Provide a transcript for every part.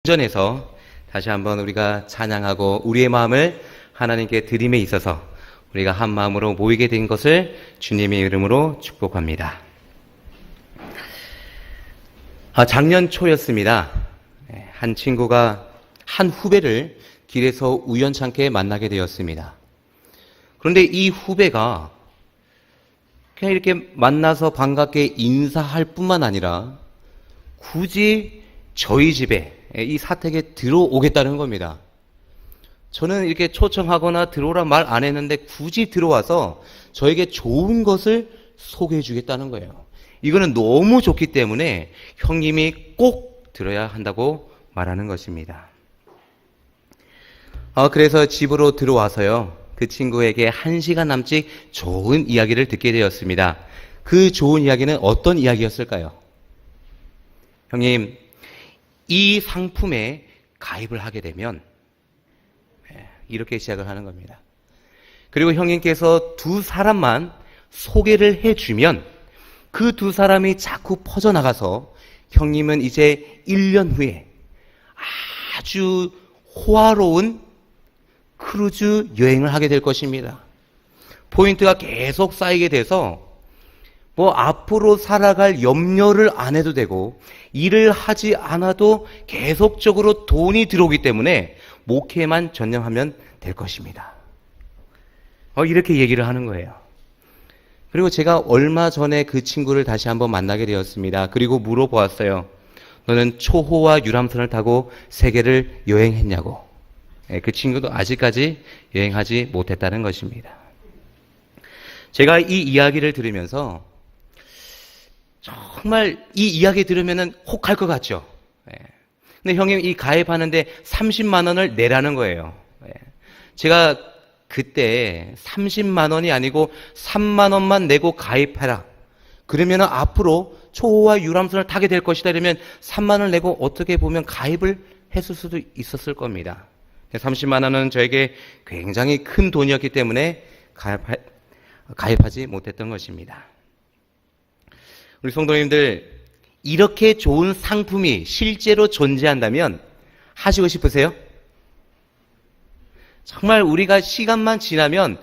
전에서 다시 한번 우리가 찬양하고 우리의 마음을 하나님께 드림에 있어서 우리가 한 마음으로 모이게 된 것을 주님의 이름으로 축복합니다. 작년 초였습니다. 한 친구가 한 후배를 길에서 우연찮게 만나게 되었습니다. 그런데 이 후배가 그냥 이렇게 만나서 반갑게 인사할 뿐만 아니라 굳이 저희 집에 이 사택에 들어오겠다는 겁니다. 저는 이렇게 초청하거나 들어오라 말 안 했는데 굳이 들어와서 저에게 좋은 것을 소개해 주겠다는 거예요. 이거는 너무 좋기 때문에 형님이 꼭 들어야 한다고 말하는 것입니다. 그래서 집으로 들어와서요, 그 친구에게 1시간 남짓 좋은 이야기를 듣게 되었습니다. 그 좋은 이야기는 어떤 이야기였을까요? 형님, 이 상품에 가입을 하게 되면 이렇게 시작을 하는 겁니다. 그리고 형님께서 2사람만 소개를 해주면 그 2사람이 자꾸 퍼져나가서 형님은 이제 1년 후에 아주 호화로운 크루즈 여행을 하게 될 것입니다. 포인트가 계속 쌓이게 돼서 앞으로 살아갈 염려를 안 해도 되고 일을 하지 않아도 계속적으로 돈이 들어오기 때문에 목회만 전념하면 될 것입니다. 이렇게 얘기를 하는 거예요. 그리고 제가 얼마 전에 그 친구를 다시 한번 만나게 되었습니다. 그리고 물어보았어요. 너는 초호화 유람선을 타고 세계를 여행했냐고. 그 친구도 아직까지 여행하지 못했다는 것입니다. 제가 이 이야기를 들으면서 정말 이 이야기 들으면은 혹할 것 같죠. 근데 형님, 이 가입하는데 30만 원을 내라는 거예요. 제가 그때 30만 원이 아니고 3만 원만 내고 가입해라. 그러면은 앞으로 초호화 유람선을 타게 될 것이다. 이러면 3만 원을 내고 어떻게 보면 가입을 했을 수도 있었을 겁니다. 30만 원은 저에게 굉장히 큰 돈이었기 때문에 가입하지 못했던 것입니다. 우리 성도님들, 이렇게 좋은 상품이 실제로 존재한다면 하시고 싶으세요? 정말 우리가 시간만 지나면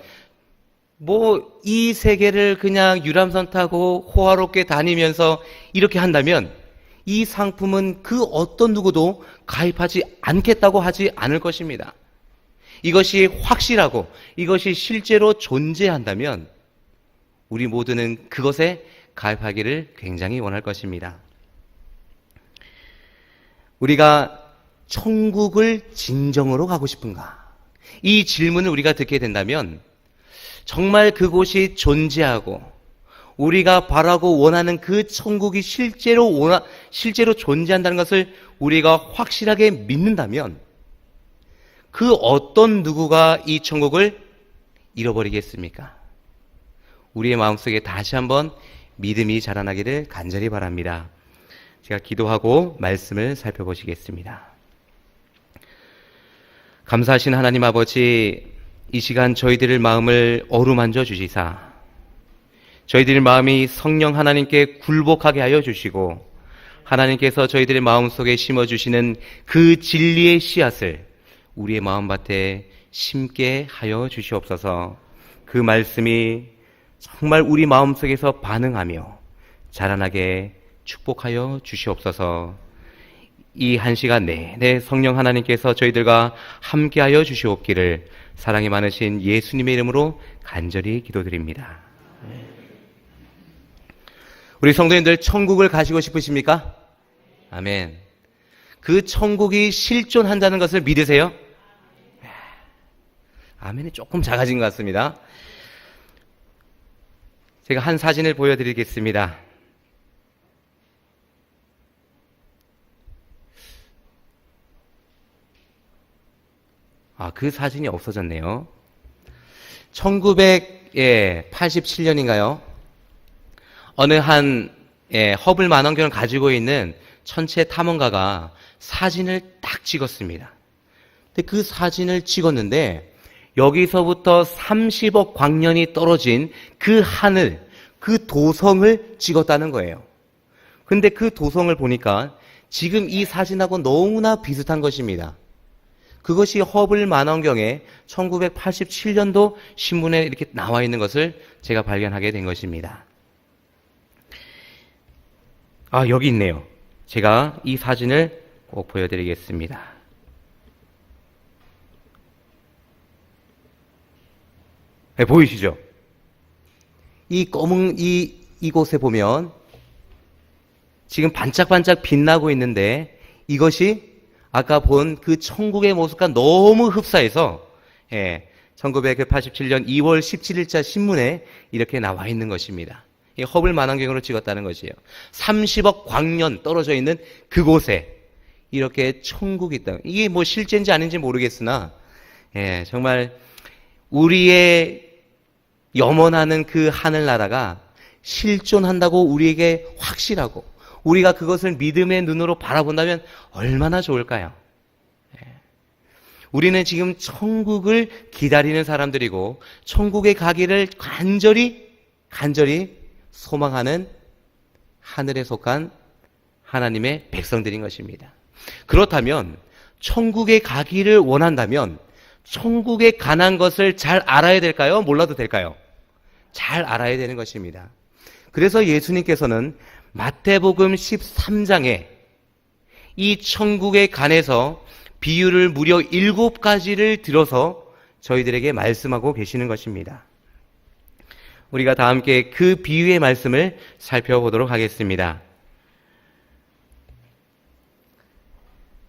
이 세계를 그냥 유람선 타고 호화롭게 다니면서 이렇게 한다면 이 상품은 그 어떤 누구도 가입하지 않겠다고 하지 않을 것입니다. 이것이 확실하고 이것이 실제로 존재한다면 우리 모두는 그것에 가입하기를 굉장히 원할 것입니다. 우리가 천국을 진정으로 가고 싶은가? 이 질문을 우리가 듣게 된다면 정말 그곳이 존재하고 우리가 바라고 원하는 그 천국이 실제로 존재한다는 것을 우리가 확실하게 믿는다면 그 어떤 누구가 이 천국을 잃어버리겠습니까? 우리의 마음속에 다시 한번 믿음이 자라나기를 간절히 바랍니다. 제가 기도하고 말씀을 살펴보시겠습니다. 감사하신 하나님 아버지, 이 시간 저희들의 마음을 어루만져 주시사 저희들의 마음이 성령 하나님께 굴복하게 하여 주시고 하나님께서 저희들의 마음속에 심어주시는 그 진리의 씨앗을 우리의 마음밭에 심게 하여 주시옵소서. 그 말씀이 정말 우리 마음속에서 반응하며 자라나게 축복하여 주시옵소서. 이 1시간 내내 성령 하나님께서 저희들과 함께하여 주시옵기를 사랑이 많으신 예수님의 이름으로 간절히 기도드립니다. 우리 성도님들, 천국을 가시고 싶으십니까? 아멘. 그 천국이 실존한다는 것을 믿으세요? 아멘이 조금 작아진 것 같습니다. 제가 한 사진을 보여드리겠습니다. 그 사진이 없어졌네요. 1987년인가요? 어느 한 허블 망원경을 가지고 있는 천체 탐험가가 사진을 딱 찍었습니다. 근데 그 사진을 찍었는데 여기서부터 30억 광년이 떨어진 그 하늘, 그 도성을 찍었다는 거예요. 근데 그 도성을 보니까 지금 이 사진하고 너무나 비슷한 것입니다. 그것이 허블 망원경에 1987년도 신문에 이렇게 나와 있는 것을 제가 발견하게 된 것입니다. 여기 있네요. 제가 이 사진을 꼭 보여드리겠습니다. 네, 보이시죠? 이 검은 이곳에 보면 지금 반짝반짝 빛나고 있는데 이것이 아까 본 그 천국의 모습과 너무 흡사해서 1987년 2월 17일자 신문에 이렇게 나와 있는 것입니다. 이 허블 망원경으로 찍었다는 것이에요. 30억 광년 떨어져 있는 그곳에 이렇게 천국이 있다. 이게 뭐 실제인지 아닌지 모르겠으나 정말 우리의 염원하는 그 하늘나라가 실존한다고 우리에게 확실하고 우리가 그것을 믿음의 눈으로 바라본다면 얼마나 좋을까요? 우리는 지금 천국을 기다리는 사람들이고 천국에 가기를 간절히 소망하는 하늘에 속한 하나님의 백성들인 것입니다. 그렇다면 천국에 가기를 원한다면 천국에 관한 것을 잘 알아야 될까요? 몰라도 될까요? 잘 알아야 되는 것입니다. 그래서 예수님께서는 마태복음 13장에 이 천국에 관해서 비유를 무려 7가지를 들어서 저희들에게 말씀하고 계시는 것입니다. 우리가 다 함께 그 비유의 말씀을 살펴보도록 하겠습니다.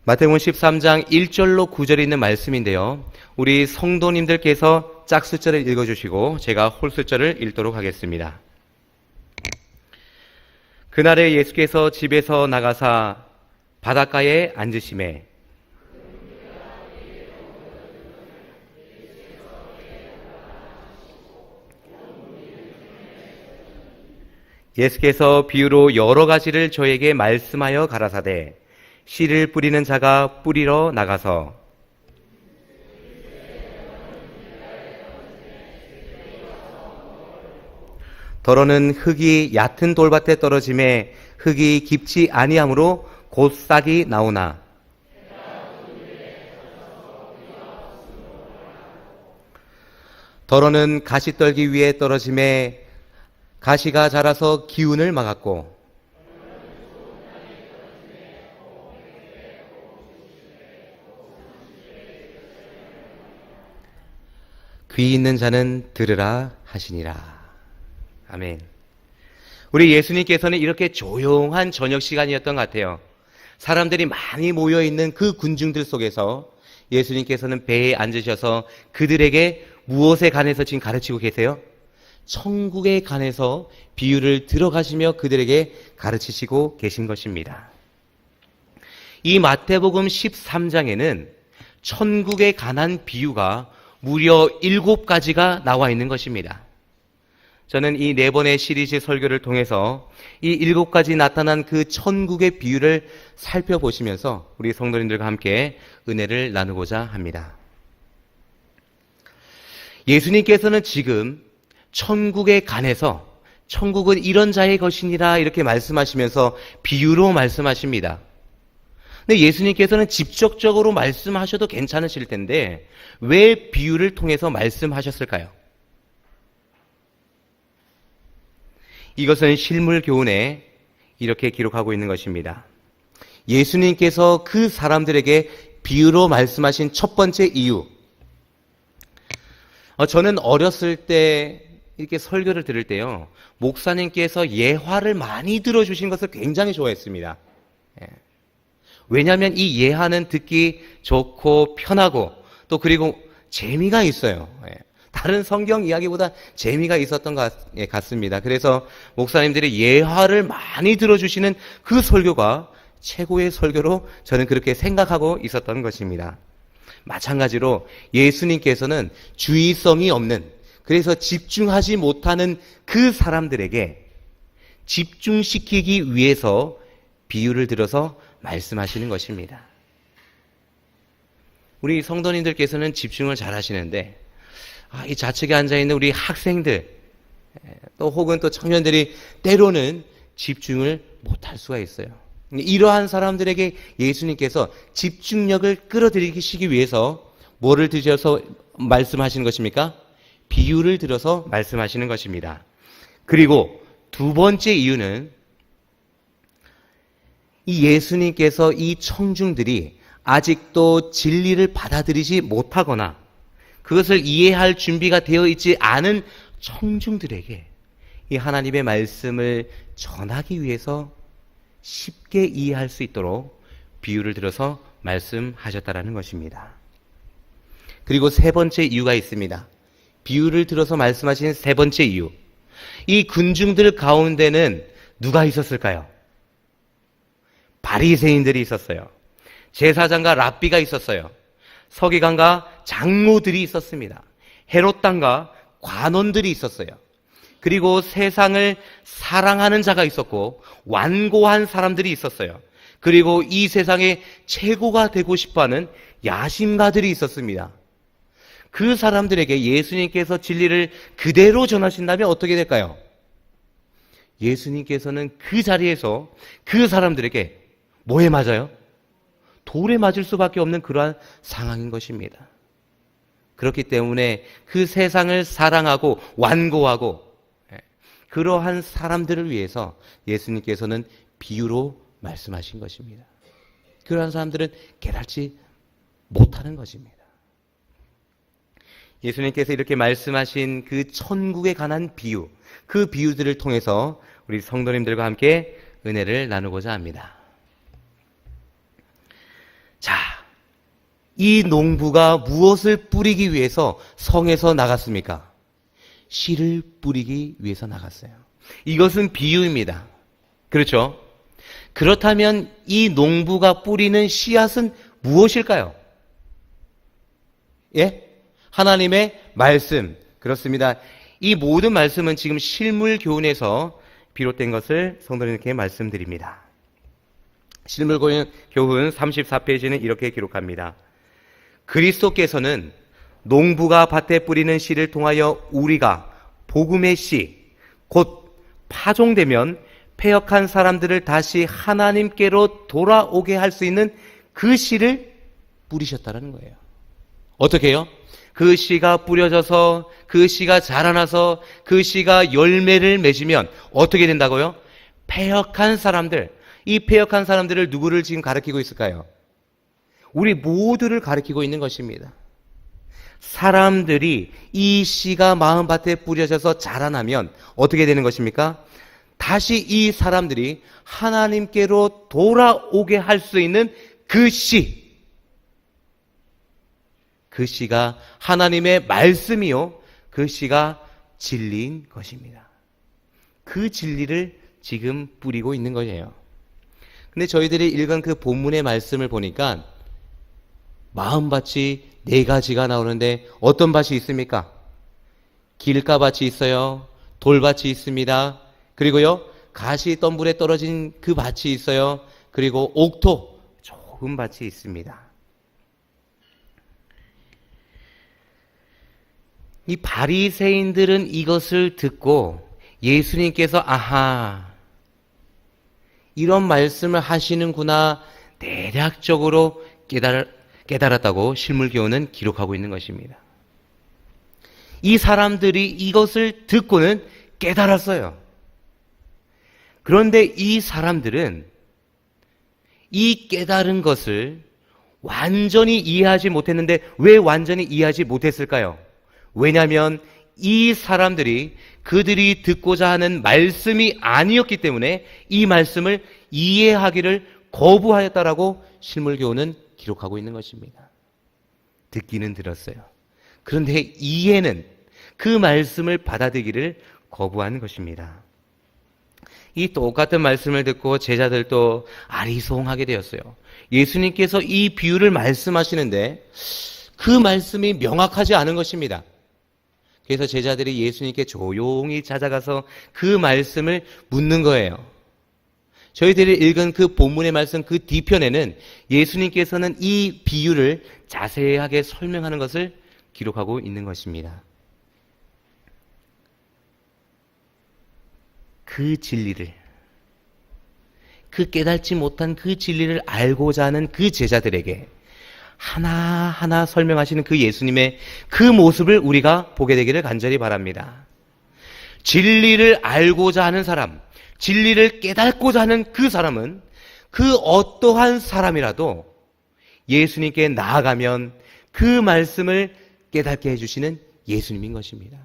마태복음 13장 1절로 9절에 있는 말씀인데요. 우리 성도님들께서 짝숫절을 읽어주시고 제가 홀숫절을 읽도록 하겠습니다. 그날에 예수께서 집에서 나가사 바닷가에 앉으시매 예수께서 비유로 여러 가지를 저에게 말씀하여 가라사대 씨를 뿌리는 자가 뿌리러 나가서 더러는 흙이 얕은 돌밭에 떨어짐에 흙이 깊지 아니하므로 곧 싹이 나오나 더러는 가시떨기 위에 떨어짐에 가시가 자라서 기운을 막았고 귀 있는 자는 들으라 하시니라. 아멘. 우리 예수님께서는 이렇게 조용한 저녁 시간이었던 것 같아요. 사람들이 많이 모여있는 그 군중들 속에서 예수님께서는 배에 앉으셔서 그들에게 무엇에 관해서 지금 가르치고 계세요? 천국에 관해서 비유를 들어가시며 그들에게 가르치시고 계신 것입니다. 이 마태복음 13장에는 천국에 관한 비유가 무려 7가지가 나와 있는 것입니다. 저는 이 4번의 시리즈 설교를 통해서 이 7가지 나타난 그 천국의 비유를 살펴보시면서 우리 성도님들과 함께 은혜를 나누고자 합니다. 예수님께서는 지금 천국에 관해서 천국은 이런 자의 것이니라 이렇게 말씀하시면서 비유로 말씀하십니다. 근데 예수님께서는 직접적으로 말씀하셔도 괜찮으실 텐데 왜 비유를 통해서 말씀하셨을까요? 이것은 실물 교훈에 이렇게 기록하고 있는 것입니다. 예수님께서 그 사람들에게 비유로 말씀하신 첫 번째 이유. 저는 어렸을 때 이렇게 설교를 들을 때요, 목사님께서 예화를 많이 들어주신 것을 굉장히 좋아했습니다. 왜냐하면 이 예화는 듣기 좋고 편하고 또 그리고 재미가 있어요. 다른 성경 이야기보다 재미가 있었던 것 같습니다. 그래서 목사님들이 예화를 많이 들어주시는 그 설교가 최고의 설교로 저는 그렇게 생각하고 있었던 것입니다. 마찬가지로 예수님께서는 주의성이 없는, 그래서 집중하지 못하는 그 사람들에게 집중시키기 위해서 비유를 들어서 말씀하시는 것입니다. 우리 성도님들께서는 집중을 잘 하시는데 이 좌측에 앉아있는 우리 학생들 또 혹은 또 청년들이 때로는 집중을 못할 수가 있어요. 이러한 사람들에게 예수님께서 집중력을 끌어들이시기 위해서 뭐를 드셔서 말씀하시는 것입니까? 비유를 들어서 말씀하시는 것입니다. 그리고 두 번째 이유는 이 예수님께서 이 청중들이 아직도 진리를 받아들이지 못하거나 그것을 이해할 준비가 되어 있지 않은 청중들에게 이 하나님의 말씀을 전하기 위해서 쉽게 이해할 수 있도록 비유를 들어서 말씀하셨다라는 것입니다. 그리고 세 번째 이유가 있습니다. 비유를 들어서 말씀하신 세 번째 이유. 이 군중들 가운데는 누가 있었을까요? 바리새인들이 있었어요. 제사장과 랍비가 있었어요. 서기관과 장로들이 있었습니다. 헤롯 당과 관원들이 있었어요. 그리고 세상을 사랑하는 자가 있었고 완고한 사람들이 있었어요. 그리고 이 세상의 최고가 되고 싶어하는 야심가들이 있었습니다. 그 사람들에게 예수님께서 진리를 그대로 전하신다면 어떻게 될까요? 예수님께서는 그 자리에서 그 사람들에게 뭐에 맞아요? 돌에 맞을 수밖에 없는 그러한 상황인 것입니다. 그렇기 때문에 그 세상을 사랑하고 완고하고 그러한 사람들을 위해서 예수님께서는 비유로 말씀하신 것입니다. 그러한 사람들은 깨닫지 못하는 것입니다. 예수님께서 이렇게 말씀하신 그 천국에 관한 비유, 그 비유들을 통해서 우리 성도님들과 함께 은혜를 나누고자 합니다. 자, 이 농부가 무엇을 뿌리기 위해서 성에서 나갔습니까? 씨를 뿌리기 위해서 나갔어요. 이것은 비유입니다. 그렇죠? 그렇다면 이 농부가 뿌리는 씨앗은 무엇일까요? 예? 하나님의 말씀. 그렇습니다. 이 모든 말씀은 지금 실물 교훈에서 비롯된 것을 성도님께 말씀드립니다. 실물 교훈 34페이지는 이렇게 기록합니다. 그리스도께서는 농부가 밭에 뿌리는 씨를 통하여 우리가 복음의 씨, 곧 파종되면 패역한 사람들을 다시 하나님께로 돌아오게 할 수 있는 그 씨를 뿌리셨다는 거예요. 어떻게 해요? 그 씨가 뿌려져서 그 씨가 자라나서 그 씨가 열매를 맺으면 어떻게 된다고요? 패역한 사람들, 이 패역한 사람들을 누구를 지금 가리키고 있을까요? 우리 모두를 가리키고 있는 것입니다. 사람들이 이 씨가 마음밭에 뿌려져서 자라나면 어떻게 되는 것입니까? 다시 이 사람들이 하나님께로 돌아오게 할 수 있는 그 씨, 그 씨가 하나님의 말씀이요, 그 씨가 진리인 것입니다. 그 진리를 지금 뿌리고 있는 거예요. 근데 저희들이 읽은 그 본문의 말씀을 보니까 마음밭이 네 가지가 나오는데 어떤 밭이 있습니까? 길가밭이 있어요. 돌밭이 있습니다. 그리고요, 가시덤불에 떨어진 그 밭이 있어요. 그리고 옥토, 좁은 밭이 있습니다. 이 바리새인들은 이것을 듣고 예수님께서 아하, 이런 말씀을 하시는구나 대략적으로 깨달았다고 실물교훈은 기록하고 있는 것입니다. 이 사람들이 이것을 듣고는 깨달았어요. 그런데 이 사람들은 이 깨달은 것을 완전히 이해하지 못했는데 왜 완전히 이해하지 못했을까요? 왜냐하면 이 사람들이 그들이 듣고자 하는 말씀이 아니었기 때문에 이 말씀을 이해하기를 거부하였다라고 실물교훈은 기록하고 있는 것입니다. 듣기는 들었어요. 그런데 이해는 그 말씀을 받아들이기를 거부하는 것입니다. 이 똑같은 말씀을 듣고 제자들도 아리송하게 되었어요. 예수님께서 이 비유를 말씀하시는데 그 말씀이 명확하지 않은 것입니다. 그래서 제자들이 예수님께 조용히 찾아가서 그 말씀을 묻는 거예요. 저희들이 읽은 그 본문의 말씀 그 뒤편에는 예수님께서는 이 비유를 자세하게 설명하는 것을 기록하고 있는 것입니다. 그 진리를, 그 깨닫지 못한 그 진리를 알고자 하는 그 제자들에게 하나하나 설명하시는 그 예수님의 그 모습을 우리가 보게 되기를 간절히 바랍니다. 진리를 알고자 하는 사람, 진리를 깨닫고자 하는 그 사람은 그 어떠한 사람이라도 예수님께 나아가면 그 말씀을 깨닫게 해주시는 예수님인 것입니다.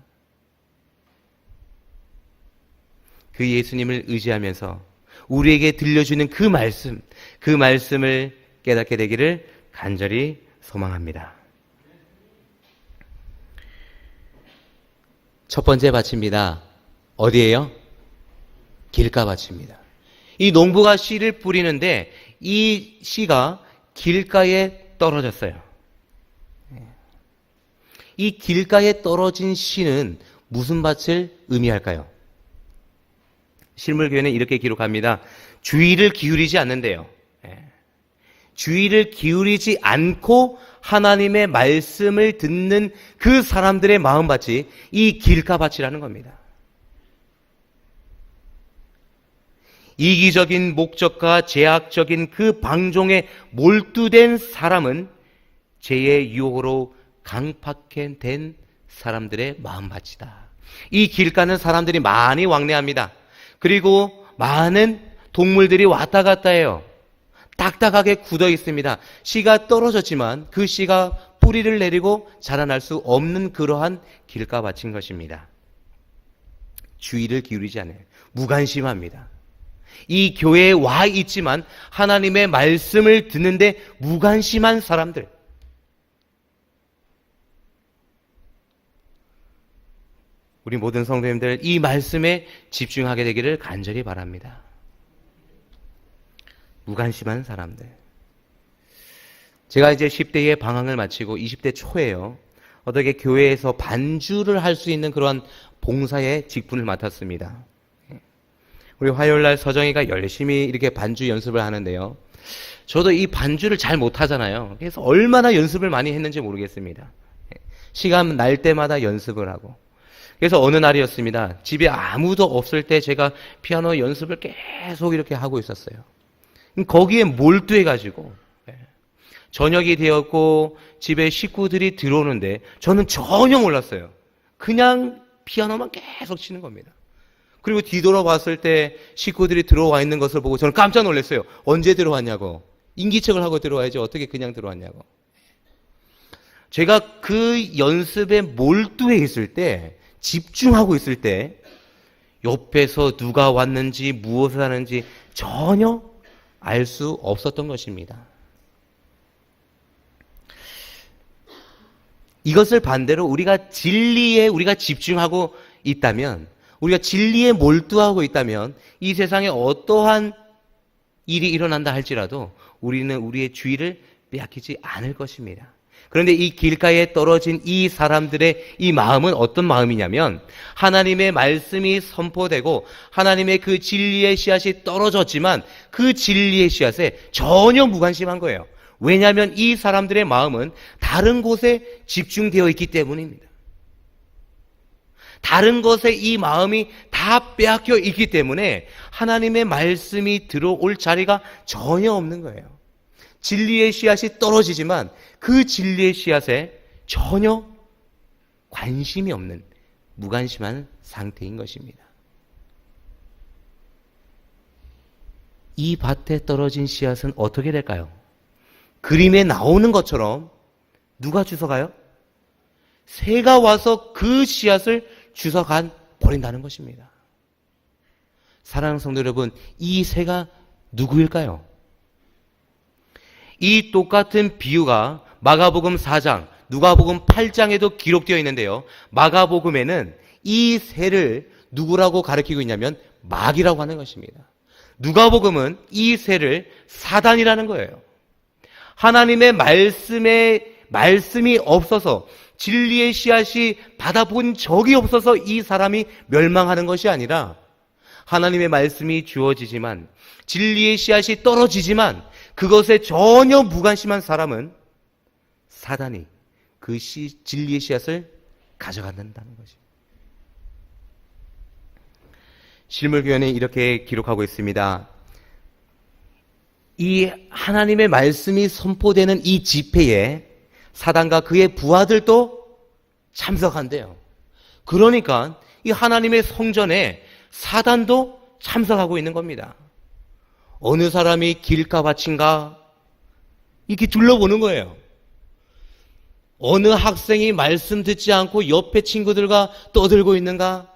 그 예수님을 의지하면서 우리에게 들려주는 그 말씀을 깨닫게 되기를 간절히 소망합니다. 첫 번째 밭입니다. 어디예요? 길가밭입니다. 이 농부가 씨를 뿌리는데 이 씨가 길가에 떨어졌어요. 이 길가에 떨어진 씨는 무슨 밭을 의미할까요? 실물교회는 이렇게 기록합니다. 주의를 기울이지 않는데요. 주의를 기울이지 않고 하나님의 말씀을 듣는 그 사람들의 마음밭이 이 길가밭이라는 겁니다. 이기적인 목적과 제약적인 그 방종에 몰두된 사람은 죄의 유혹으로 강팍된 사람들의 마음밭이다. 이 길가는 사람들이 많이 왕래합니다. 그리고 많은 동물들이 왔다 갔다 해요. 딱딱하게 굳어 있습니다. 씨가 떨어졌지만 그 씨가 뿌리를 내리고 자라날 수 없는 그러한 길가밭인 것입니다. 주의를 기울이지 않아요. 무관심합니다. 이 교회에 와 있지만 하나님의 말씀을 듣는데 무관심한 사람들. 우리 모든 성도님들 이 말씀에 집중하게 되기를 간절히 바랍니다. 무관심한 사람들. 제가 이제 10대의 방황을 마치고 20대 초에요. 어떻게 교회에서 반주를 할 수 있는 그러한 봉사의 직분을 맡았습니다. 우리 화요일날 서정이가 열심히 이렇게 반주 연습을 하는데요. 저도 이 반주를 잘 못하잖아요. 그래서 얼마나 연습을 많이 했는지 모르겠습니다. 시간 날 때마다 연습을 하고. 그래서 어느 날이었습니다. 집에 아무도 없을 때 제가 피아노 연습을 계속 이렇게 하고 있었어요. 거기에 몰두해가지고 저녁이 되었고 집에 식구들이 들어오는데 저는 전혀 몰랐어요. 그냥 피아노만 계속 치는 겁니다. 그리고 뒤돌아봤을 때 식구들이 들어와 있는 것을 보고 저는 깜짝 놀랐어요. 언제 들어왔냐고. 인기척을 하고 들어와야지 어떻게 그냥 들어왔냐고. 제가 그 연습에 몰두해 있을 때, 집중하고 있을 때 옆에서 누가 왔는지 무엇을 하는지 전혀 알 수 없었던 것입니다. 이것을 반대로 우리가 진리에 우리가 집중하고 있다면, 우리가 진리에 몰두하고 있다면 이 세상에 어떠한 일이 일어난다 할지라도 우리는 우리의 주의를 빼앗기지 않을 것입니다. 그런데 이 길가에 떨어진 이 사람들의 이 마음은 어떤 마음이냐면 하나님의 말씀이 선포되고 하나님의 그 진리의 씨앗이 떨어졌지만 그 진리의 씨앗에 전혀 무관심한 거예요. 왜냐하면 이 사람들의 마음은 다른 곳에 집중되어 있기 때문입니다. 다른 것에 이 마음이 다 빼앗겨 있기 때문에 하나님의 말씀이 들어올 자리가 전혀 없는 거예요. 진리의 씨앗이 떨어지지만 그 진리의 씨앗에 전혀 관심이 없는 무관심한 상태인 것입니다. 이 밭에 떨어진 씨앗은 어떻게 될까요? 그림에 나오는 것처럼 누가 주워가요? 새가 와서 그 씨앗을 주워가 버린다는 것입니다. 사랑하는 성도 여러분, 이 새가 누구일까요? 이 똑같은 비유가 마가복음 4장, 누가복음 8장에도 기록되어 있는데요. 마가복음에는 이 새를 누구라고 가리키고 있냐면 마귀라고 하는 것입니다. 누가복음은 이 새를 사단이라는 거예요. 하나님의 말씀이 없어서 진리의 씨앗이 받아본 적이 없어서 이 사람이 멸망하는 것이 아니라 하나님의 말씀이 주어지지만 진리의 씨앗이 떨어지지만 그것에 전혀 무관심한 사람은 사단이 그 진리의 씨앗을 가져간다는 것입니다. 실물교회는 이렇게 기록하고 있습니다. 이 하나님의 말씀이 선포되는 이 집회에 사단과 그의 부하들도 참석한대요. 그러니까 이 하나님의 성전에 사단도 참석하고 있는 겁니다. 어느 사람이 길가밭인가 이렇게 둘러보는 거예요. 어느 학생이 말씀 듣지 않고 옆에 친구들과 떠들고 있는가?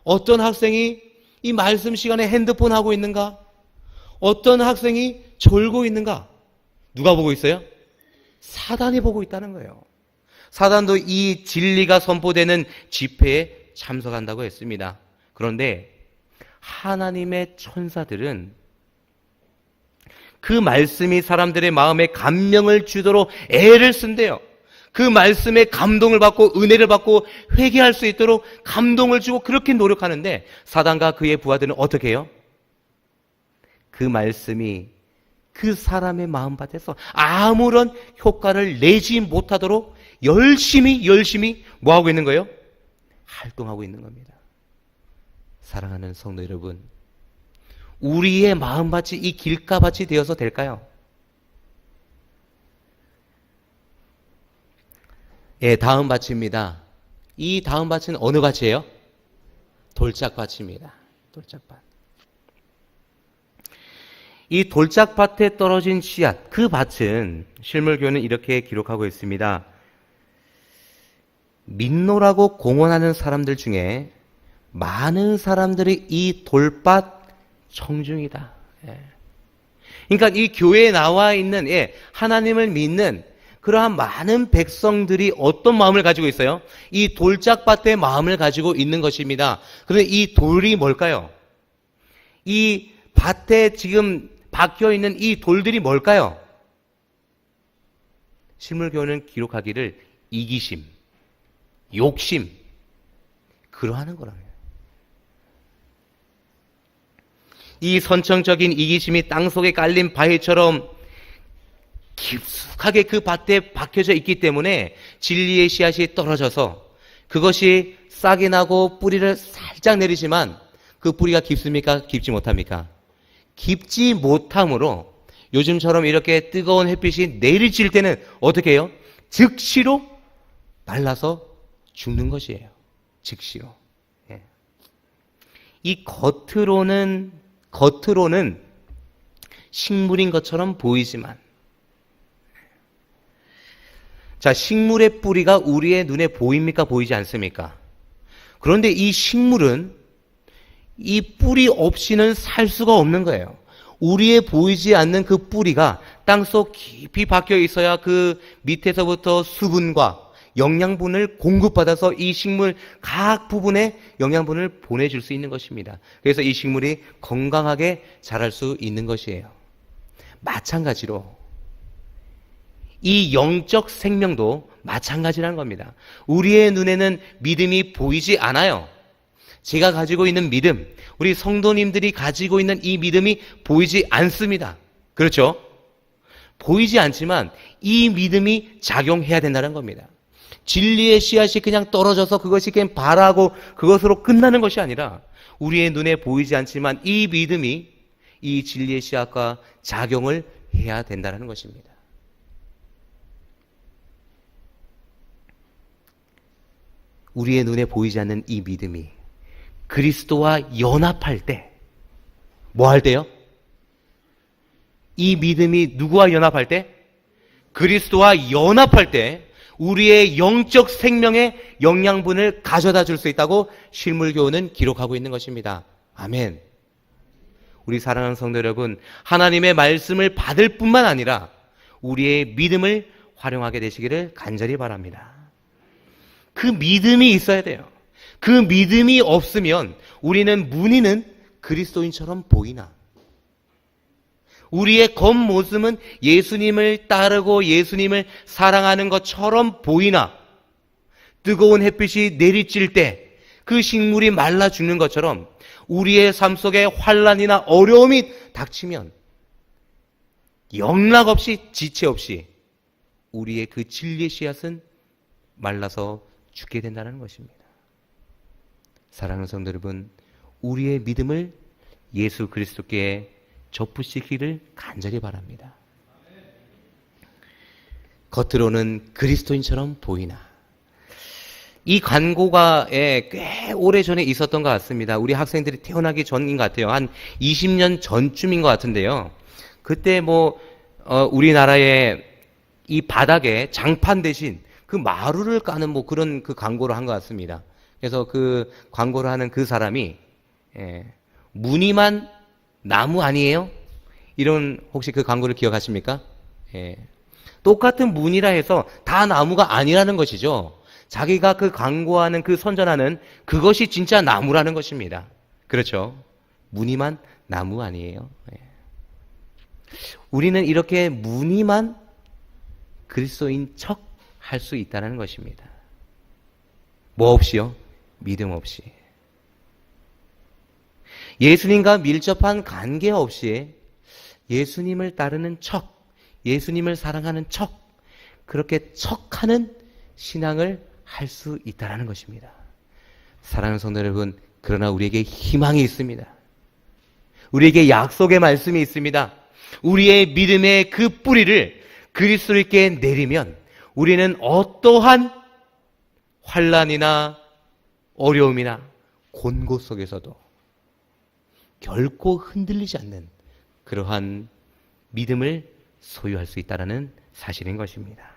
어떤 학생이 이 말씀 시간에 핸드폰 하고 있는가? 어떤 학생이 졸고 있는가? 누가 보고 있어요? 사단이 보고 있다는 거예요. 사단도 이 진리가 선포되는 집회에 참석한다고 했습니다. 그런데 하나님의 천사들은 그 말씀이 사람들의 마음에 감명을 주도록 애를 쓴대요. 그 말씀에 감동을 받고 은혜를 받고 회개할 수 있도록 감동을 주고 그렇게 노력하는데 사단과 그의 부하들은 어떻게 해요? 그 말씀이 그 사람의 마음밭에서 아무런 효과를 내지 못하도록 열심히 뭐하고 있는 거예요? 활동하고 있는 겁니다. 사랑하는 성도 여러분, 우리의 마음밭이 이 길가밭이 되어서 될까요? 예, 다음 밭입니다. 이 다음 밭은 어느 밭이에요? 돌짝밭입니다. 돌짝밭. 이 돌짝밭에 떨어진 씨앗, 그 밭은 실물교는 이렇게 기록하고 있습니다. 민노라고 공언하는 사람들 중에 많은 사람들이 이 돌밭 청중이다. 예. 그러니까 이 교회에 나와 있는 하나님을 믿는 그러한 많은 백성들이 어떤 마음을 가지고 있어요? 이 돌짝밭의 마음을 가지고 있는 것입니다. 그런데 이 돌이 뭘까요? 이 밭에 지금 박혀있는 이 돌들이 뭘까요? 실물교는 기록하기를 이기심, 욕심, 그러하는 거라고요. 이 선천적인 이기심이 땅속에 깔린 바위처럼 깊숙하게 그 밭에 박혀져 있기 때문에 진리의 씨앗이 떨어져서 그것이 싹이 나고 뿌리를 살짝 내리지만 그 뿌리가 깊습니까? 깊지 못합니까? 깊지 못함으로 요즘처럼 이렇게 뜨거운 햇빛이 내리칠 때는 어떻게 해요? 즉시로 말라서 죽는 것이에요. 즉시로. 이 겉으로는 식물인 것처럼 보이지만, 자, 식물의 뿌리가 우리의 눈에 보입니까? 보이지 않습니까? 그런데 이 식물은 이 뿌리 없이는 살 수가 없는 거예요. 우리의 보이지 않는 그 뿌리가 땅속 깊이 박혀 있어야 그 밑에서부터 수분과 영양분을 공급받아서 이 식물 각 부분에 영양분을 보내줄 수 있는 것입니다. 그래서 이 식물이 건강하게 자랄 수 있는 것이에요. 마찬가지로 이 영적 생명도 마찬가지라는 겁니다. 우리의 눈에는 믿음이 보이지 않아요. 제가 가지고 있는 믿음, 우리 성도님들이 가지고 있는 이 믿음이 보이지 않습니다. 그렇죠? 보이지 않지만 이 믿음이 작용해야 된다는 겁니다. 진리의 씨앗이 그냥 떨어져서 그것이 그냥 발하고 그것으로 끝나는 것이 아니라 우리의 눈에 보이지 않지만 이 믿음이 이 진리의 씨앗과 작용을 해야 된다는 것입니다. 우리의 눈에 보이지 않는 이 믿음이 그리스도와 연합할 때, 뭐 할 때요? 이 믿음이 누구와 연합할 때? 그리스도와 연합할 때 우리의 영적 생명의 영양분을 가져다 줄 수 있다고 실물교훈은 기록하고 있는 것입니다. 아멘. 우리 사랑하는 성도 여러분, 하나님의 말씀을 받을 뿐만 아니라 우리의 믿음을 활용하게 되시기를 간절히 바랍니다. 그 믿음이 있어야 돼요. 그 믿음이 없으면 우리는 문의는 그리스도인처럼 보이나, 우리의 겉모습은 예수님을 따르고 예수님을 사랑하는 것처럼 보이나, 뜨거운 햇빛이 내리칠 때 그 식물이 말라 죽는 것처럼 우리의 삶 속에 환난이나 어려움이 닥치면 영락없이 지체 없이 우리의 그 진리의 씨앗은 말라서 죽게 된다는 것입니다. 사랑하는 성도 여러분, 우리의 믿음을 예수 그리스도께 접붙이기를 간절히 바랍니다. 겉으로는 그리스도인처럼 보이나. 이 광고가 꽤 오래전에 있었던 것 같습니다. 우리 학생들이 태어나기 전인 것 같아요. 한 20년 전쯤인 것 같은데요. 그때 우리나라의 이 바닥에 장판 대신 그 마루를 까는 그런 그 광고를 한 것 같습니다. 그래서 그 광고를 하는 그 사람이, 무늬만 나무 아니에요? 이런, 혹시 그 광고를 기억하십니까? 똑같은 무늬라 해서 다 나무가 아니라는 것이죠. 자기가 그 광고하는, 그 선전하는 그것이 진짜 나무라는 것입니다. 그렇죠? 무늬만 나무 아니에요. 우리는 이렇게 무늬만 그리스도인 척 할 수 있다는 것입니다. 뭐 없이요? 믿음 없이. 예수님과 밀접한 관계 없이 예수님을 따르는 척, 예수님을 사랑하는 척, 그렇게 척하는 신앙을 할 수 있다는 것입니다. 사랑하는 성도 여러분, 그러나 우리에게 희망이 있습니다. 우리에게 약속의 말씀이 있습니다. 우리의 믿음의 그 뿌리를 그리스도께 내리면 우리는 어떠한 환난이나 어려움이나 곤고 속에서도 결코 흔들리지 않는 그러한 믿음을 소유할 수 있다는 사실인 것입니다.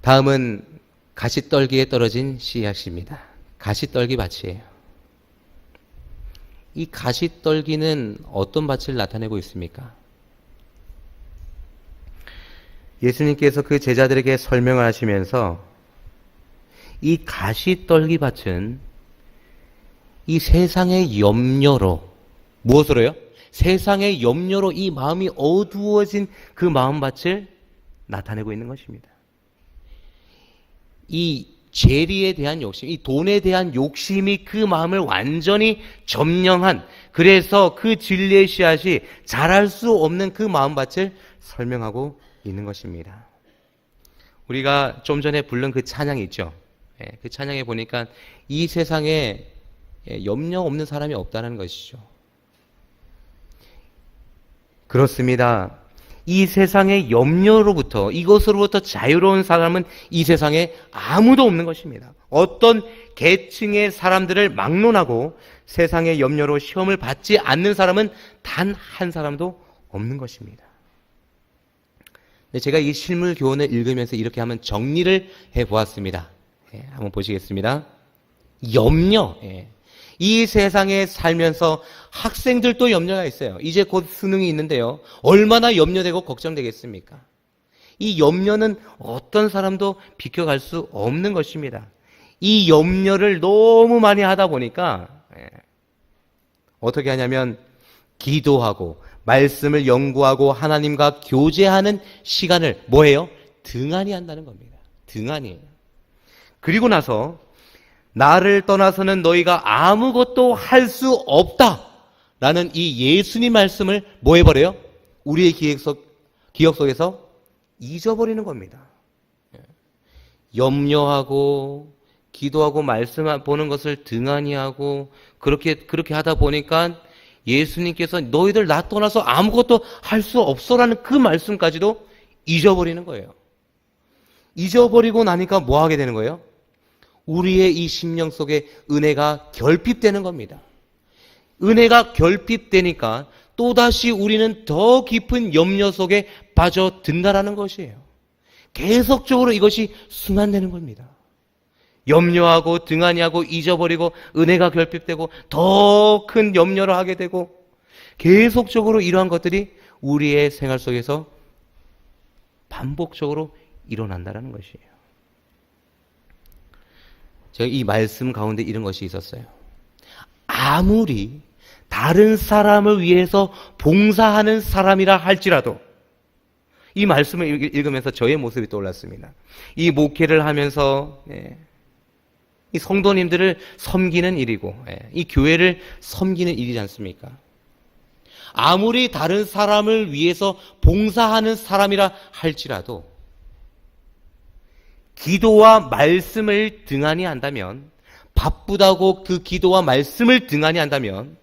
다음은 가시떨기에 떨어진 씨앗입니다. 가시떨기 밭이에요. 이 가시떨기는 어떤 밭을 나타내고 있습니까? 예수님께서 그 제자들에게 설명을 하시면서 이 가시떨기 밭은 이 세상의 염려로, 무엇으로요? 세상의 염려로 이 마음이 어두워진 그 마음밭을 나타내고 있는 것입니다. 이 재리에 대한 욕심, 이 돈에 대한 욕심이 그 마음을 완전히 점령한, 그래서 그 진리의 씨앗이 자랄 수 없는 그 마음밭을 설명하고 있는 것입니다. 우리가 좀 전에 부른 그 찬양이 있죠. 그 찬양에 보니까 이 세상에 염려 없는 사람이 없다는 것이죠. 그렇습니다. 이 세상의 염려로부터, 이것으로부터 자유로운 사람은 이 세상에 아무도 없는 것입니다. 어떤 계층의 사람들을 막론하고 세상의 염려로 시험을 받지 않는 사람은 단 한 사람도 없는 것입니다. 제가 이 실물 교훈을 읽으면서 이렇게 한번 정리를 해보았습니다. 한번 보시겠습니다. 염려. 이 세상에 살면서 학생들도 염려가 있어요. 이제 곧 수능이 있는데요. 얼마나 염려되고 걱정되겠습니까? 이 염려는 어떤 사람도 비켜갈 수 없는 것입니다. 이 염려를 너무 많이 하다 보니까 어떻게 하냐면 기도하고 말씀을 연구하고 하나님과 교제하는 시간을 뭐예요? 등한히 한다는 겁니다. 등한히. 그리고 나서 나를 떠나서는 너희가 아무것도 할 수 없다 라는 이 예수님 말씀을 뭐 해버려요? 우리의 기억 속에서 잊어버리는 겁니다. 염려하고 기도하고 말씀 보는 것을 등한히 하고 그렇게 하다 보니까 예수님께서 너희들 나 떠나서 아무것도 할 수 없어라는 그 말씀까지도 잊어버리는 거예요. 잊어버리고 나니까 뭐 하게 되는 거예요? 우리의 이 심령 속에 은혜가 결핍되는 겁니다. 은혜가 결핍되니까 또다시 우리는 더 깊은 염려 속에 빠져든다라는 것이에요. 계속적으로 이것이 순환되는 겁니다. 염려하고 등한히 하고 잊어버리고 은혜가 결핍되고 더 큰 염려를 하게 되고 계속적으로 이러한 것들이 우리의 생활 속에서 반복적으로 일어난다는 것이에요. 제가 이 말씀 가운데 이런 것이 있었어요. 아무리 다른 사람을 위해서 봉사하는 사람이라 할지라도 이 말씀을 읽으면서 저의 모습이 떠올랐습니다. 이 목회를 하면서 이 성도님들을 섬기는 일이고 이 교회를 섬기는 일이지 않습니까? 아무리 다른 사람을 위해서 봉사하는 사람이라 할지라도 기도와 말씀을 등한히 한다면 바쁘다고 그 기도와 말씀을 등한히 한다면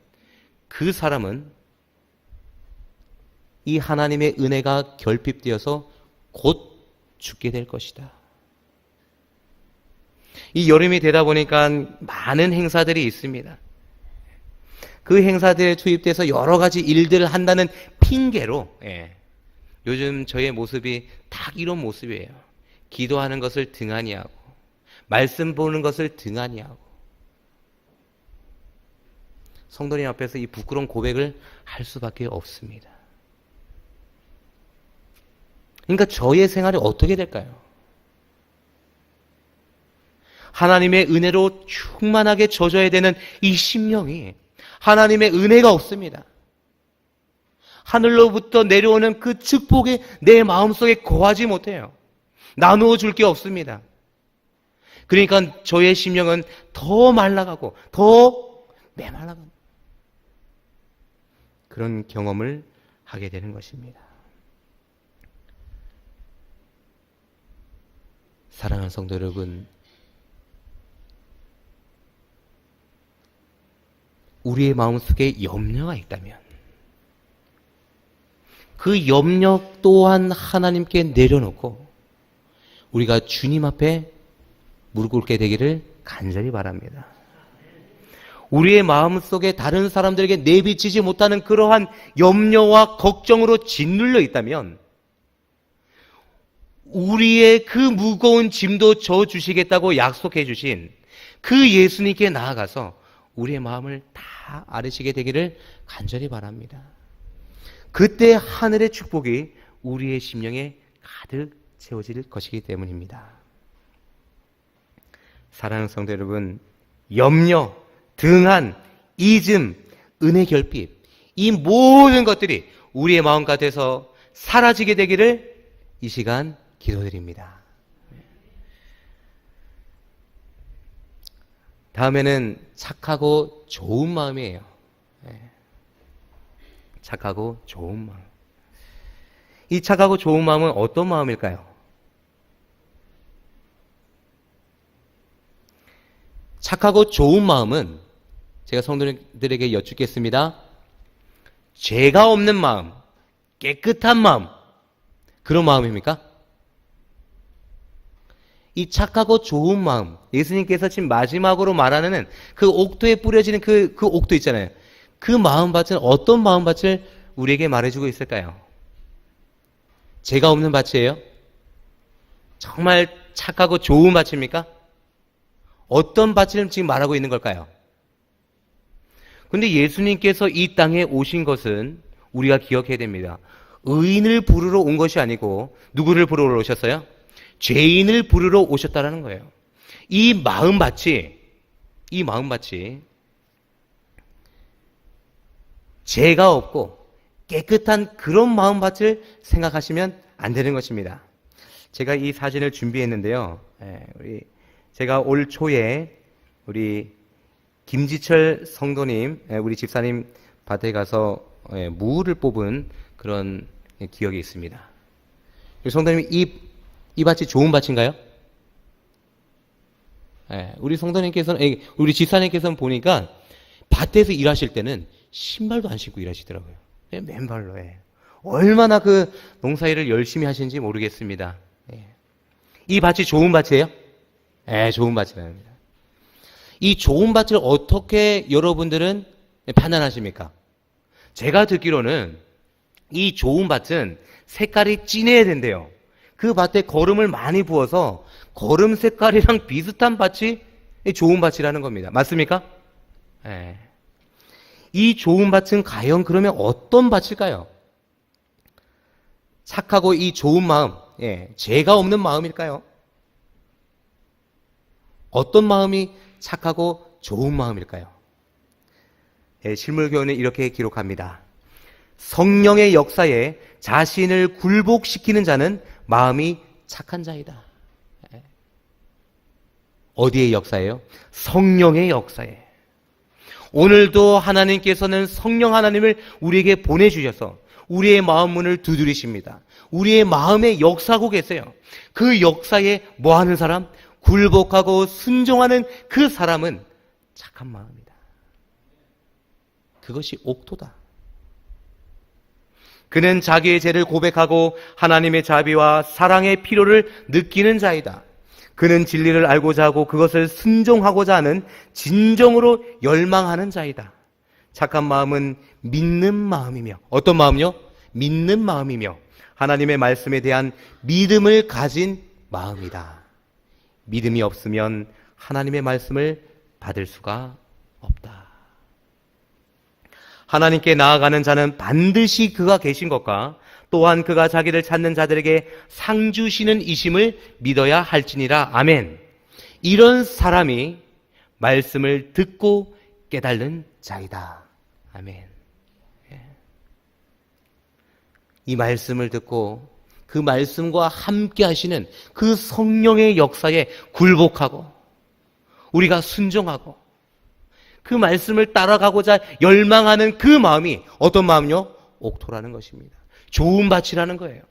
그 사람은 이 하나님의 은혜가 결핍되어서 곧 죽게 될 것이다. 이 여름이 되다 보니까 많은 행사들이 있습니다. 그 행사들에 투입돼서 여러 가지 일들을 한다는 핑계로 요즘 저의 모습이 딱 이런 모습이에요. 기도하는 것을 등한히 하고 말씀 보는 것을 등한히 하고 성도님 앞에서 이 부끄러운 고백을 할 수밖에 없습니다. 그러니까 저의 생활이 어떻게 될까요? 하나님의 은혜로 충만하게 젖어야 되는 이 심령이 하나님의 은혜가 없습니다. 하늘로부터 내려오는 그 축복이 내 마음속에 거하지 못해요. 나누어 줄 게 없습니다. 그러니까 저의 심령은 더 말라가고 더 메말라가는 그런 경험을 하게 되는 것입니다. 사랑하는 성도 여러분, 우리의 마음속에 염려가 있다면 그 염려 또한 하나님께 내려놓고 우리가 주님 앞에 무릎 꿇게 되기를 간절히 바랍니다. 우리의 마음속에 다른 사람들에게 내비치지 못하는 그러한 염려와 걱정으로 짓눌려 있다면 우리의 그 무거운 짐도 져주시겠다고 약속해 주신 그 예수님께 나아가서 우리의 마음을 다 아뢰시게 되기를 간절히 바랍니다. 그때 하늘의 축복이 우리의 심령에 가득 채워질 것이기 때문입니다. 사랑하는 성도 여러분, 염려, 등한, 잊음, 은혜 결핍, 이 모든 것들이 우리의 마음 가운데서 사라지게 되기를 이 시간 기도드립니다. 다음에는 착하고 좋은 마음이에요. 착하고 좋은 마음. 이 착하고 좋은 마음은 어떤 마음일까요? 착하고 좋은 마음은 제가 성도들에게 여쭙겠습니다. 죄가 없는 마음, 깨끗한 마음, 그런 마음입니까? 이 착하고 좋은 마음, 예수님께서 지금 마지막으로 말하는 그 옥토에 뿌려지는 그 옥토 있잖아요. 그 마음밭은 어떤 마음밭을 우리에게 말해주고 있을까요? 죄가 없는 밭이에요? 정말 착하고 좋은 밭입니까? 어떤 밭을 지금 말하고 있는 걸까요? 근데 예수님께서 이 땅에 오신 것은 우리가 기억해야 됩니다. 의인을 부르러 온 것이 아니고 누구를 부르러 오셨어요? 죄인을 부르러 오셨다라는 거예요. 이 마음밭이 죄가 없고 깨끗한 그런 마음밭을 생각하시면 안 되는 것입니다. 제가 이 사진을 준비했는데요. 제가 올 초에 우리 김지철 성도님, 우리 집사님 밭에 가서 무를 뽑은 그런 기억이 있습니다. 성도님, 이 밭이 좋은 밭인가요? 우리 성도님께서는, 우리 집사님께서는 보니까 밭에서 일하실 때는 신발도 안 신고 일하시더라고요. 맨발로. 얼마나 그 농사일을 열심히 하시는지 모르겠습니다. 이 밭이 좋은 밭이에요? 좋은 밭이랍니다. 이 좋은 밭을 어떻게 여러분들은 판단하십니까? 제가 듣기로는 이 좋은 밭은 색깔이 진해야 된대요. 그 밭에 거름을 많이 부어서 거름 색깔이랑 비슷한 밭이 좋은 밭이라는 겁니다. 맞습니까? 이 좋은 밭은 과연 그러면 어떤 밭일까요? 착하고 이 좋은 마음, 죄가 없는 마음일까요? 어떤 마음이 착하고 좋은 마음일까요? 실물교훈은 이렇게 기록합니다. 성령의 역사에 자신을 굴복시키는 자는 마음이 착한 자이다. 어디의 역사예요? 성령의 역사에. 오늘도 하나님께서는 성령 하나님을 우리에게 보내주셔서 우리의 마음 문을 두드리십니다. 우리의 마음에 역사하고 계세요. 그 역사에 뭐하는 사람? 굴복하고 순종하는 그 사람은 착한 마음이다. 그것이 옥토다. 그는 자기의 죄를 고백하고 하나님의 자비와 사랑의 필요를 느끼는 자이다. 그는 진리를 알고자 하고 그것을 순종하고자 하는 진정으로 열망하는 자이다. 착한 마음은 믿는 마음이며, 어떤 마음이요? 믿는 마음이며 하나님의 말씀에 대한 믿음을 가진 마음이다. 믿음이 없으면 하나님의 말씀을 받을 수가 없다. 하나님께 나아가는 자는 반드시 그가 계신 것과 또한 그가 자기를 찾는 자들에게 상 주시는 이심을 믿어야 할지니라. 아멘. 이런 사람이 말씀을 듣고 깨달는 자이다. 아멘. 이 말씀을 듣고 그 말씀과 함께 하시는 그 성령의 역사에 굴복하고 우리가 순종하고 그 말씀을 따라가고자 열망하는 그 마음이 어떤 마음이요? 옥토라는 것입니다. 좋은 밭이라는 거예요.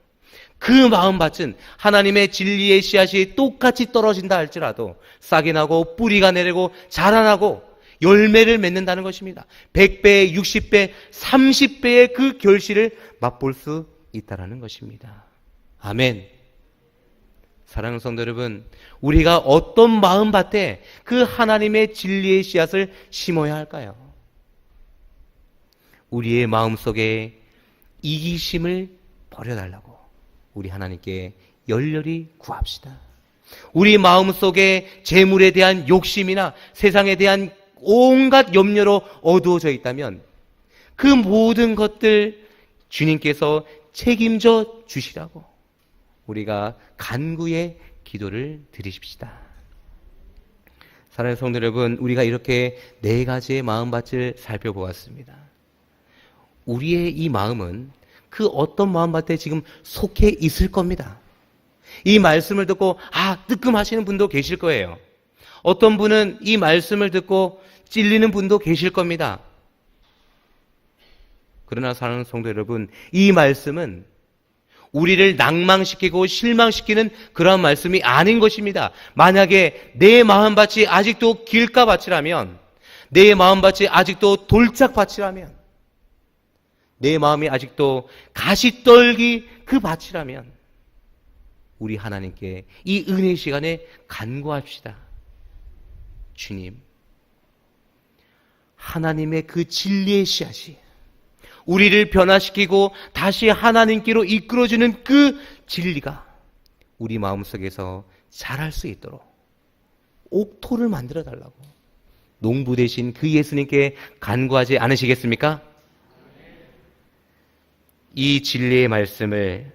그 마음밭은 하나님의 진리의 씨앗이 똑같이 떨어진다 할지라도 싹이 나고 뿌리가 내리고 자라나고 열매를 맺는다는 것입니다. 100배, 60배, 30배의 그 결실을 맛볼 수 있다는 것입니다. 아멘. 사랑하는 성도 여러분, 우리가 어떤 마음밭에 그 하나님의 진리의 씨앗을 심어야 할까요? 우리의 마음속에 이기심을 버려달라고 우리 하나님께 열렬히 구합시다. 우리 마음속에 재물에 대한 욕심이나 세상에 대한 온갖 염려로 어두워져 있다면 그 모든 것들 주님께서 책임져 주시라고 우리가 간구의 기도를 드리십시다. 사랑하는 성도 여러분, 우리가 이렇게 네 가지의 마음밭을 살펴보았습니다. 우리의 이 마음은 그 어떤 마음밭에 지금 속해 있을 겁니다. 이 말씀을 듣고 뜨끔하시는 분도 계실 거예요. 어떤 분은 이 말씀을 듣고 찔리는 분도 계실 겁니다. 그러나 사랑하는 성도 여러분, 이 말씀은 우리를 낭망시키고 실망시키는 그런 말씀이 아닌 것입니다. 만약에 내 마음밭이 아직도 길가밭이라면, 내 마음밭이 아직도 돌짝밭이라면, 내 마음이 아직도 가시떨기 그 밭이라면 우리 하나님께 이 은혜 시간에 간구합시다. 주님, 하나님의 그 진리의 씨앗이 우리를 변화시키고 다시 하나님께로 이끌어주는 그 진리가 우리 마음속에서 자랄 수 있도록 옥토를 만들어 달라고 농부 되신 그 예수님께 간구하지 않으시겠습니까? 이 진리의 말씀을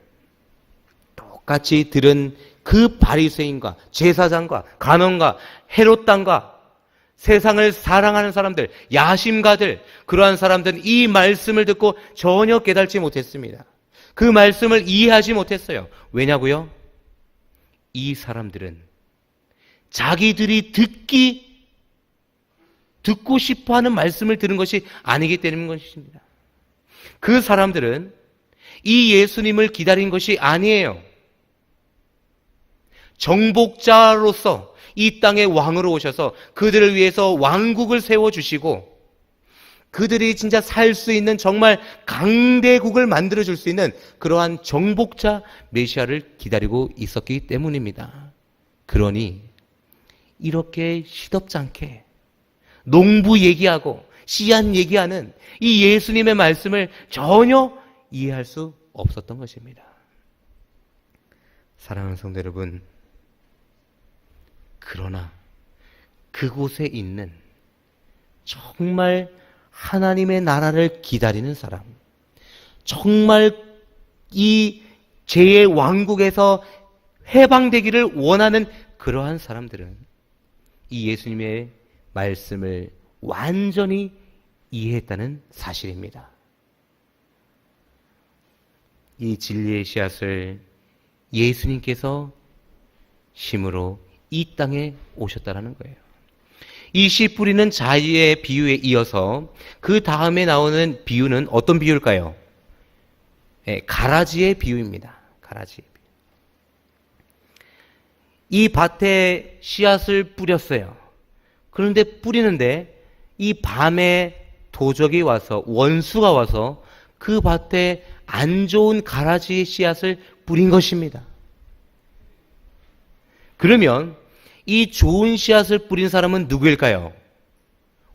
똑같이 들은 그 바리새인과 제사장과 간원과 헤롯 당과 세상을 사랑하는 사람들, 야심가들, 그러한 사람들은 이 말씀을 듣고 전혀 깨달지 못했습니다. 그 말씀을 이해하지 못했어요. 왜냐고요? 이 사람들은 자기들이 듣고 싶어하는 말씀을 들은 것이 아니기 때문인 것입니다. 그 사람들은 이 예수님을 기다린 것이 아니에요. 정복자로서 이 땅의 왕으로 오셔서 그들을 위해서 왕국을 세워주시고 그들이 진짜 살 수 있는 정말 강대국을 만들어줄 수 있는 그러한 정복자 메시아를 기다리고 있었기 때문입니다. 그러니 이렇게 시덥지 않게 농부 얘기하고 씨앗 얘기하는 이 예수님의 말씀을 전혀 이해할 수 없었던 것입니다. 사랑하는 성도 여러분, 그러나 그곳에 있는 정말 하나님의 나라를 기다리는 사람, 정말 이 죄의 왕국에서 해방되기를 원하는 그러한 사람들은 이 예수님의 말씀을 완전히 이해했다는 사실입니다. 이 진리의 씨앗을 예수님께서 심으로 이 땅에 오셨다라는 거예요. 이 씨 뿌리는 자의 비유에 이어서 그 다음에 나오는 비유는 어떤 비유일까요? 가라지의 비유입니다. 가라지의 비유. 이 밭에 씨앗을 뿌렸어요. 그런데 뿌리는데 이 밤에 도적이 와서, 원수가 와서 그 밭에 안 좋은 가라지의 씨앗을 뿌린 것입니다. 그러면 이 좋은 씨앗을 뿌린 사람은 누구일까요?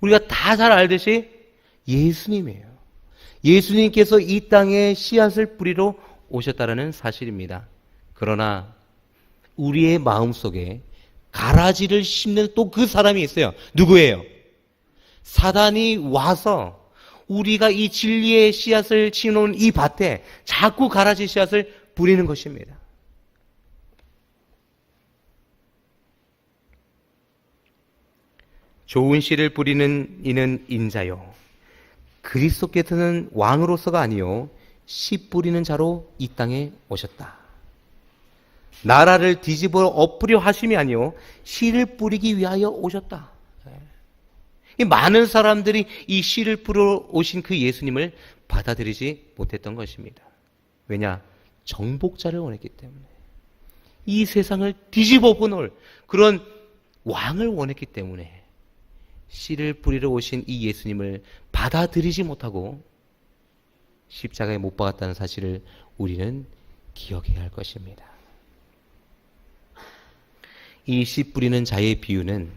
우리가 다 잘 알듯이 예수님이에요. 예수님께서 이 땅에 씨앗을 뿌리러 오셨다는 사실입니다. 그러나 우리의 마음속에 가라지를 심는 또 그 사람이 있어요. 누구예요? 사단이 와서 우리가 이 진리의 씨앗을 심어놓은 이 밭에 자꾸 가라지 씨앗을 뿌리는 것입니다. 좋은 씨를 뿌리는 이는 인자요, 그리스도께서는 왕으로서가 아니요 씨 뿌리는 자로 이 땅에 오셨다. 나라를 뒤집어 엎으려 하심이 아니요 씨를 뿌리기 위하여 오셨다. 많은 사람들이 이 씨를 뿌려 오신 그 예수님을 받아들이지 못했던 것입니다. 왜냐? 정복자를 원했기 때문에. 이 세상을 뒤집어 엎을 그런 왕을 원했기 때문에 씨를 뿌리러 오신 이 예수님을 받아들이지 못하고 십자가에 못 박았다는 사실을 우리는 기억해야 할 것입니다. 이 씨 뿌리는 자의 비유는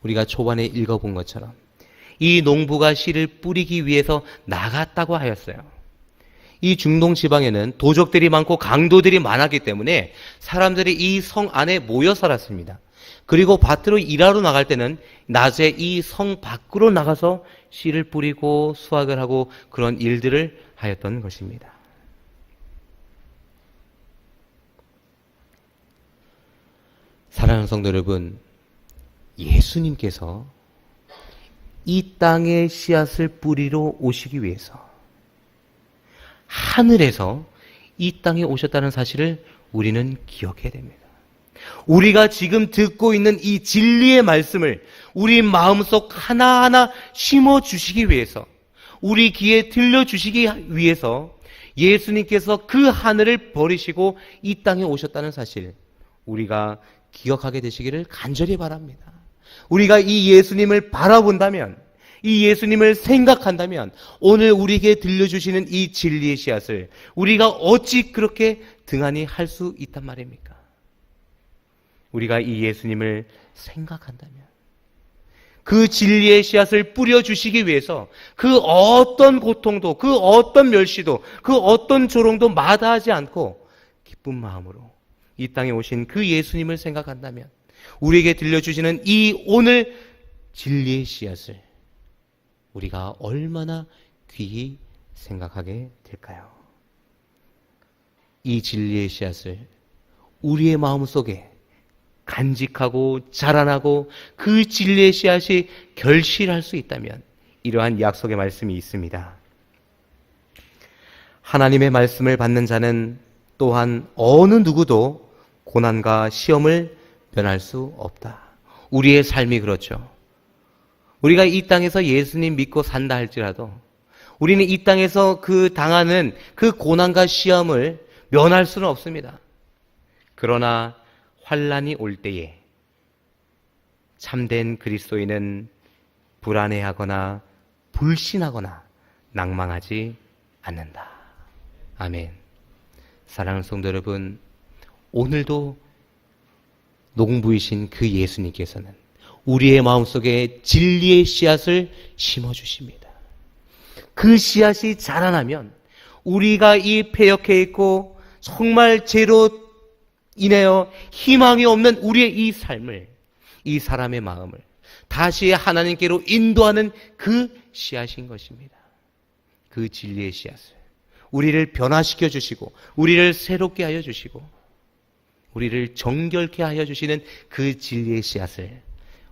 우리가 초반에 읽어본 것처럼 이 농부가 씨를 뿌리기 위해서 나갔다고 하였어요. 이 중동 지방에는 도적들이 많고 강도들이 많았기 때문에 사람들이 이 성 안에 모여 살았습니다. 그리고 밭으로 일하러 나갈 때는 낮에 이 성 밖으로 나가서 씨를 뿌리고 수확을 하고 그런 일들을 하였던 것입니다. 사랑하는 성도 여러분, 예수님께서 이 땅에 씨앗을 뿌리러 오시기 위해서 하늘에서 이 땅에 오셨다는 사실을 우리는 기억해야 됩니다. 우리가 지금 듣고 있는 이 진리의 말씀을 우리 마음속 하나하나 심어주시기 위해서, 우리 귀에 들려주시기 위해서 예수님께서 그 하늘을 버리시고 이 땅에 오셨다는 사실, 우리가 기억하게 되시기를 간절히 바랍니다. 우리가 이 예수님을 바라본다면, 이 예수님을 생각한다면 오늘 우리에게 들려주시는 이 진리의 씨앗을 우리가 어찌 그렇게 등한히 할 수 있단 말입니까? 우리가 이 예수님을 생각한다면, 그 진리의 씨앗을 뿌려주시기 위해서 그 어떤 고통도, 그 어떤 멸시도, 그 어떤 조롱도 마다하지 않고 기쁜 마음으로 이 땅에 오신 그 예수님을 생각한다면 우리에게 들려주시는 이 오늘 진리의 씨앗을 우리가 얼마나 귀히 생각하게 될까요? 이 진리의 씨앗을 우리의 마음속에 간직하고 자라나고 그 진리의 씨앗이 결실할 수 있다면 이러한 약속의 말씀이 있습니다. 하나님의 말씀을 받는 자는 또한 어느 누구도 고난과 시험을 면할 수 없다. 우리의 삶이 그렇죠. 우리가 이 땅에서 예수님 믿고 산다 할지라도 우리는 이 땅에서 그 당하는 그 고난과 시험을 면할 수는 없습니다. 그러나 환난이 올 때에 참된 그리스도인은 불안해하거나 불신하거나 낭망하지 않는다. 아멘. 사랑하는 성도 여러분, 오늘도 농부이신 그 예수님께서는 우리의 마음속에 진리의 씨앗을 심어주십니다. 그 씨앗이 자라나면 우리가 이 패역해 있고 정말 죄로 인하여 희망이 없는 우리의 이 삶을, 이 사람의 마음을 다시 하나님께로 인도하는 그 씨앗인 것입니다. 그 진리의 씨앗을 우리를 변화시켜 주시고 우리를 새롭게 하여 주시고 우리를 정결케 하여 주시는 그 진리의 씨앗을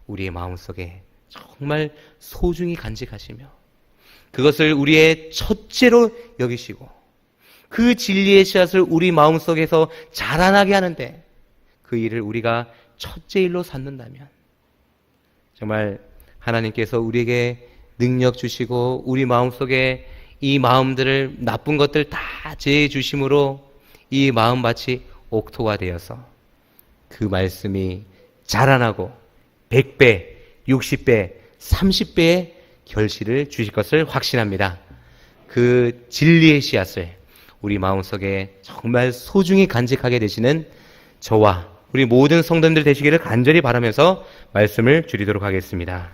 우리의 마음속에 정말 소중히 간직하시며 그것을 우리의 첫째로 여기시고 그 진리의 씨앗을 우리 마음속에서 자라나게 하는데 그 일을 우리가 첫째 일로 삼는다면 정말 하나님께서 우리에게 능력 주시고 우리 마음속에 이 마음들을 나쁜 것들 다 제해 주심으로 이 마음밭이 옥토가 되어서 그 말씀이 자라나고 100배, 60배, 30배의 결실을 주실 것을 확신합니다. 그 진리의 씨앗을 우리 마음속에 정말 소중히 간직하게 되시는 저와 우리 모든 성도님들 되시기를 간절히 바라면서 말씀을 드리도록 하겠습니다.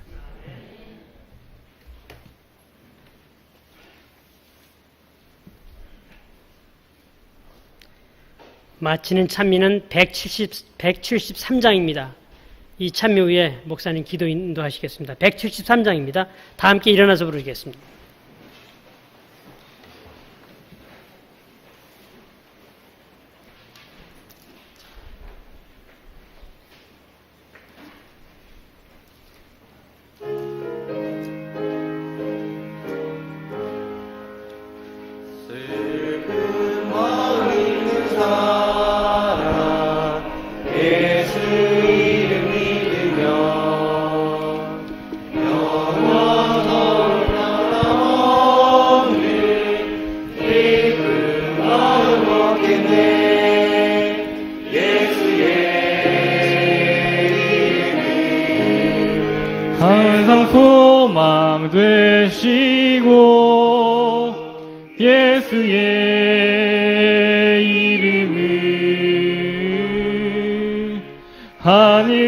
마치는 찬미는 173장입니다. 이 찬미 후에 목사님 기도 인도하시겠습니다. 173장입니다. 다 함께 일어나서 부르겠습니다. 항상 소망 되시고 예수의 이름을 하늘